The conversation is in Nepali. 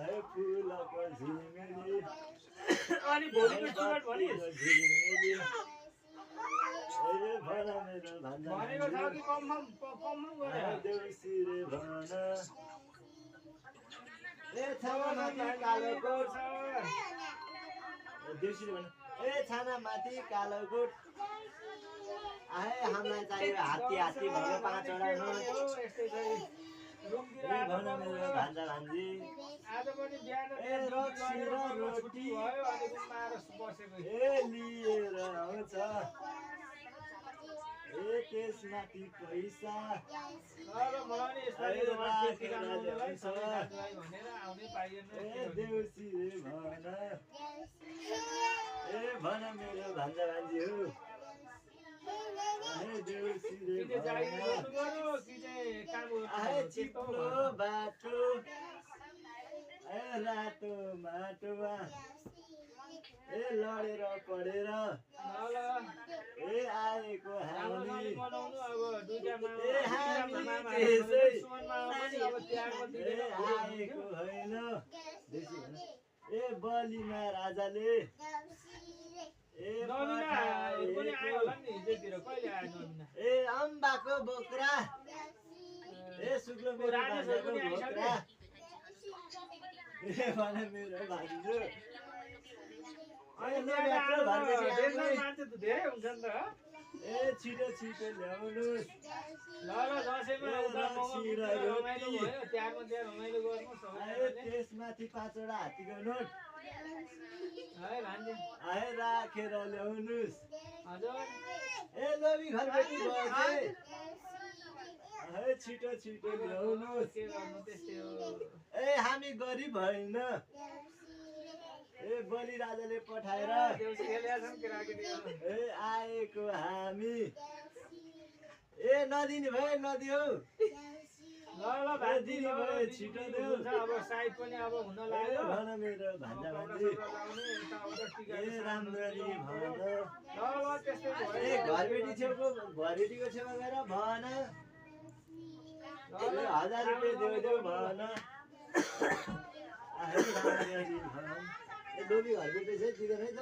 है फुलको झिलिमिली अनि भोलिको टिकट भनिस् झिलिमिली ए भन मेरो भान्जा भनेको छ कि कम गरे देउसी रे भन ए छाना माथि कालो कोट देउसी रे भन ए छाना माथि कालो कोट आए हामीलाई चाहियो हात्ती हात्ती भयो 5 वटा नोट यस्तै छ रुमतिर ए भन मेरो भान्जा भान्जी आज पनि बिहान ए रक्सी र रोटी भयो अनि रुममा आएर बसेको ए लिएर आउँछ ए त्यसमाथि पैसा ल मलाई नि यसपालि मान्छे आउनलाई सबै भनेर आउनै पाइएन ए देउसी रे भन ए भन मेरो भान्जा भान्जी हो ए देउसी रे कि चाहिँ भन जागिर गर्नु कि चाहिँ काम आए चिप्लो बाटो ए रातो माटोमा ए लडेर पढेर ए आएको हामी बनाउनु अब दुईटा ए हामी मामा त्यसै सुमन मामा पनि अब त्यागमा ए दिएर आएको होइन देउसी भन ए बलिमा राजाले ए नमिना पनि आयो होला नि हिजोतिर कहिले आयो नमिना ए अम्बाको बोक्रा ए शुक्ल मेरो भान्जाको बोक्रा ए भने मेरो भान्जो अनि त्यहाँ मान्छे त धेरै हुन्छ नि त ए छिटो छिटो ल्याउनुहोस् ल दसैँमा उता रमाइलो भयो तिहारमा त्यहाँ रमाइलो गर्नु ए सबैजनाले त्यसमाथि 5 वटा हात्तीको नोट है भान्जे आए राखेर ल्याउनुहोस् हजुर ए लोभी घरबेटी भयो ए छिटो छिटो ल्याउनुहोस् के गर्नु त्यस्तै हो ए हामी गरिब होइन ए बलि राजाले पठाएर देउसी खेलेका छन् केटाकेटी ए आएको हामी ए नदिने भयो नदिऊ ल भान्जी दिने भयो छिटो देऊ अब साइड पनि अब हुन ए लाग्यो भन मेरो भान्जा भान्जी ए राम्ररी भन ल त्यस्तै ए भयो घरबेटी छेउको घरबेटीको छेउमा गएर भन ए 1000 रुपियाँ देऊ भन आए राम्ररी भन ए लोभी घरबेटी चाहिँ दिँदैन है त